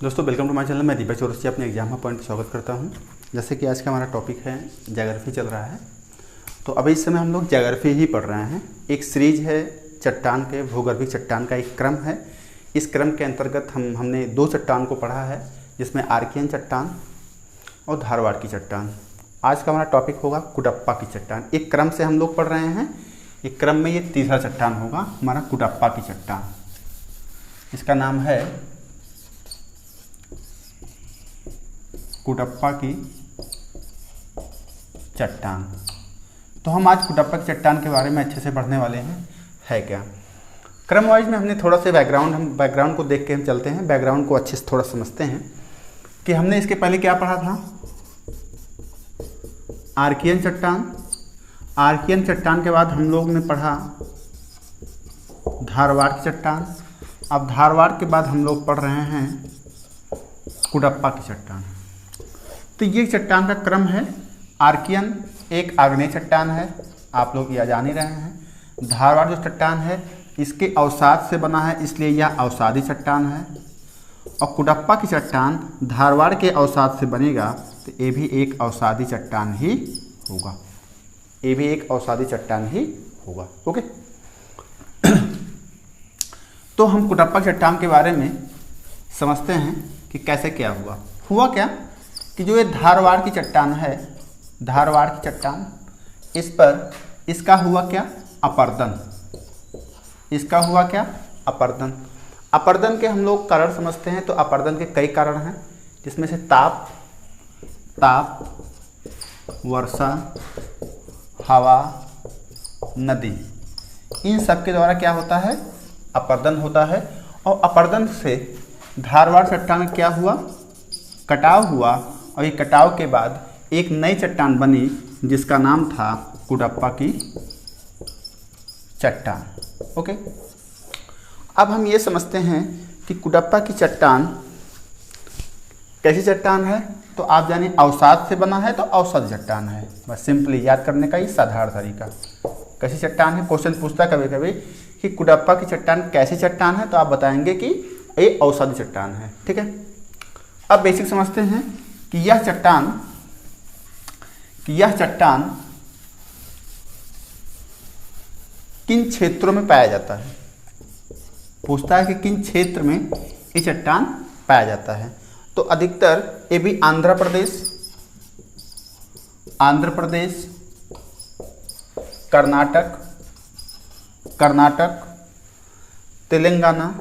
दोस्तों welcome to my channel. मैं दीपक चौरसिया अपने एग्जाम पॉइंट पर स्वागत करता हूं। जैसे कि आज का हमारा टॉपिक है ज्योग्राफी चल रहा है, तो अभी इस समय हम लोग ज्योग्राफी ही पढ़ रहे हैं। एक सीरीज है चट्टान के, भूगर्भिक चट्टान का एक क्रम है। इस क्रम के अंतर्गत हमने दो चट्टान को पढ़ा है, जिसमें आर्कियन चट्टान और धारवाड़ की चट्टान। आज का हमारा टॉपिक होगा कुडप्पा की चट्टान। एक क्रम से हम लोग पढ़ रहे हैं, एक क्रम में ये तीसरा चट्टान होगा हमारा कुडप्पा की चट्टान। इसका नाम है कुडप्पा की चट्टान। तो हम आज कुडप्पा की चट्टान के बारे में अच्छे से पढ़ने वाले हैं। है क्या क्रम वाइज में हमने थोड़ा सा बैकग्राउंड को देख के हम चलते हैं। बैकग्राउंड को अच्छे से थोड़ा समझते हैं कि हमने इसके पहले क्या पढ़ा था। आर्कियन चट्टान, आर्कियन चट्टान के बाद हम लोग ने पढ़ा धारवाड़ की चट्टान। अब धारवाड़ के बाद हम लोग पढ़ रहे हैं कुडप्पा की चट्टान। तो ये चट्टान का क्रम है। आर्कियन एक आग्नेय चट्टान है, आप लोग यह जान ही रहे हैं। धारवाड़ जो चट्टान है इसके अवसाद से बना है, इसलिए यह अवसादी चट्टान है। और कुडप्पा की चट्टान धारवाड़ के अवसाद से बनेगा, तो ये भी एक अवसादी चट्टान ही होगा। ये भी एक अवसादी चट्टान ही होगा। ओके तो हम कुडप्पा चट्टान के बारे में समझते हैं कि कैसे क्या हुआ क्या कि जो ये धारवाड़ की चट्टान है, धारवाड़ की चट्टान, इस पर इसका हुआ क्या अपर्दन। इसका हुआ क्या अपर्दन। अपर्दन के हम लोग कारण समझते हैं। तो अपर्दन के कई कारण हैं, जिसमें से ताप, वर्षा, हवा, नदी, इन सब के द्वारा क्या होता है अपर्दन होता है। और अपर्दन से धारवाड़ चट्टान में क्या हुआ कटाव हुआ, और ये कटाव के बाद एक नई चट्टान बनी जिसका नाम था कुडप्पा की चट्टान। ओके अब हम ये समझते हैं कि कुडप्पा की चट्टान कैसी चट्टान है। तो आप जानिए अवसाद से बना है, तो अवसाद चट्टान है। बस सिंपली याद करने का ये साधारण तरीका। कैसी चट्टान है, क्वेश्चन पूछता कभी कभी कि कुडप्पा की चट्टान कैसी चट्टान है, तो आप बताएंगे कि ये अवसादी चट्टान है। ठीक है, अब बेसिक समझते हैं कि यह चट्टान किन क्षेत्रों में पाया जाता है। पूछता है कि किन क्षेत्र में ये चट्टान पाया जाता है। तो अधिकतर ये भी आंध्र प्रदेश, कर्नाटक, तेलंगाना,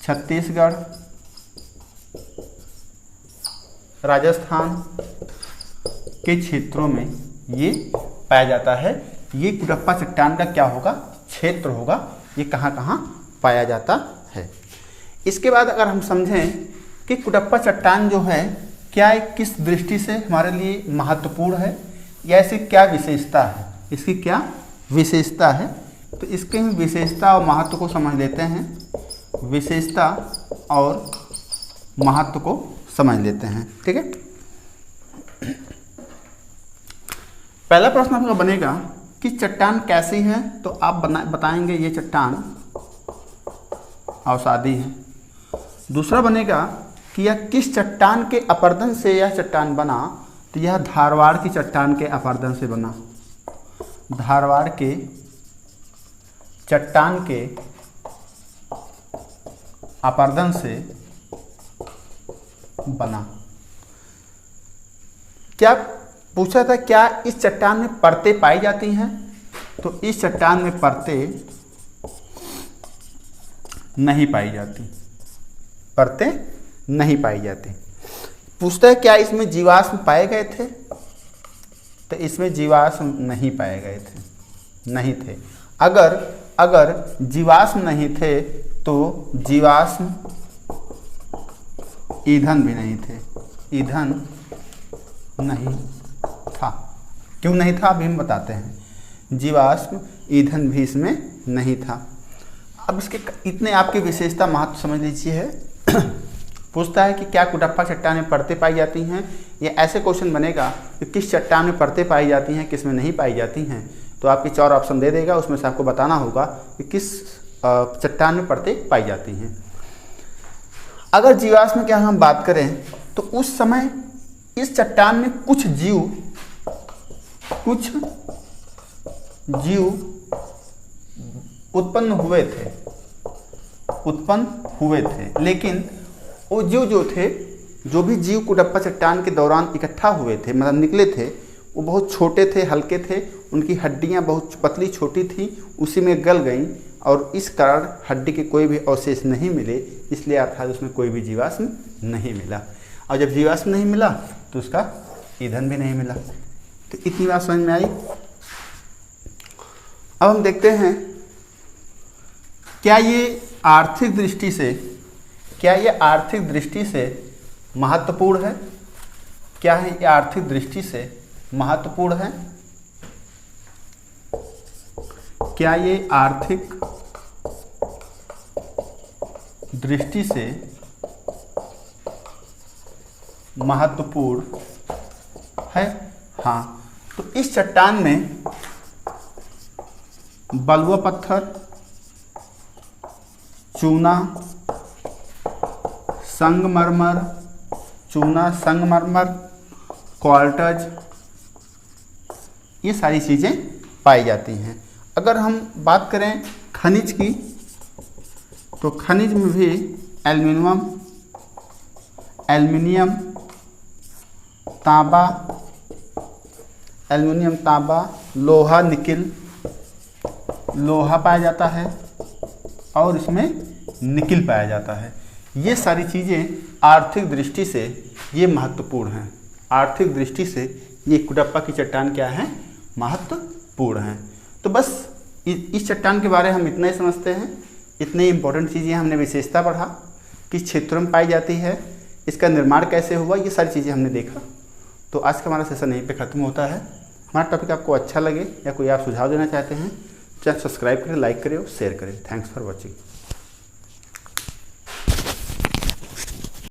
छत्तीसगढ़, राजस्थान के क्षेत्रों में ये पाया जाता है। ये कुडप्पा चट्टान का क्या होगा क्षेत्र होगा, ये कहाँ कहाँ पाया जाता है। इसके बाद अगर हम समझें कि कुडप्पा चट्टान जो है क्या किस दृष्टि से हमारे लिए महत्वपूर्ण है, या ऐसी क्या विशेषता है, इसकी क्या विशेषता है, तो इसके विशेषता और महत्व को समझ लेते हैं। विशेषता और महत्व को समझ लेते हैं। ठीक है, पहला प्रश्न आपका बनेगा कि चट्टान कैसी है। तो आप बताएंगे ये चट्टान अवसादी है। दूसरा बनेगा कि यह किस चट्टान के अपर्दन से यह चट्टान बना। तो यह धारवाड़ की चट्टान के अपर्दन से बना। धारवाड़ के चट्टान के अपर्दन से बना। क्या पूछा था, क्या इस चट्टान में परतें पाई जाती हैं। तो इस चट्टान में परतें नहीं पाई जाती, परतें नहीं पाई जाती। पूछता है क्या इसमें जीवाश्म पाए गए थे। तो इसमें जीवाश्म नहीं पाए गए थे, नहीं थे। अगर जीवाश्म नहीं थे तो जीवाश्म ईंधन भी नहीं थे, ईंधन नहीं था। क्यों नहीं था अभी हम बताते हैं। जीवाश्म ईंधन भी इसमें नहीं था। अब इसके इतने आपकी विशेषता महत्व समझ लीजिए है। पूछता है कि क्या कुडप्पा चट्टान में परतें पाई जाती हैं। ये ऐसे क्वेश्चन बनेगा कि किस चट्टान में परतें पाई जाती हैं, किस में नहीं पाई जाती हैं। तो आपके 4 ऑप्शन दे देगा, उसमें से आपको बताना होगा कि किस चट्टान में परतें पाई जाती हैं। अगर जीवाश्म की हम बात करें तो उस समय इस चट्टान में कुछ जीव उत्पन्न हुए थे, लेकिन वो जीव जो भी जीव कुडप्पा चट्टान के दौरान इकट्ठा हुए थे, मतलब निकले थे, वो बहुत छोटे थे, हल्के थे, उनकी हड्डियां बहुत पतली छोटी थी, उसी में गल गईं और इस कारण हड्डी के कोई भी अवशेष नहीं मिले, इसलिए अर्थात उसमें कोई भी जीवाश्म नहीं मिला। और जब जीवाश्म नहीं मिला तो उसका ईंधन भी नहीं मिला। तो इतनी बात समझ में आई। अब हम देखते हैं क्या ये आर्थिक दृष्टि से महत्वपूर्ण है। क्या है ये आर्थिक दृष्टि से महत्वपूर्ण है? क्या ये आर्थिक दृष्टि से महत्वपूर्ण है? हाँ। तो इस चट्टान में बलुआ पत्थर, चूना, संगमरमर, क्वार्ट्ज, ये सारी चीज़ें पाई जाती हैं। अगर हम बात करें खनिज की तो खनिज में भी एल्युमिनियम, तांबा, लोहा, निकिल, लोहा पाया जाता है और इसमें निकिल पाया जाता है। ये सारी चीज़ें आर्थिक दृष्टि से ये महत्वपूर्ण हैं। आर्थिक दृष्टि से ये कुडप्पा की चट्टान क्या है? महत्वपूर्ण हैं। तो बस इस चट्टान के बारे में हम इतना ही समझते हैं। इतने इंपॉर्टेंट चीज़ें हमने विशेषता पढ़ा, किस क्षेत्रों में पाई जाती है, इसका निर्माण कैसे हुआ, ये सारी चीज़ें हमने देखा। तो आज का हमारा सेशन यहीं पे ख़त्म होता है। हमारा टॉपिक आपको अच्छा लगे या कोई आप सुझाव देना चाहते हैं, चैनल सब्सक्राइब करें, लाइक करें और शेयर करें। Thanks for watching.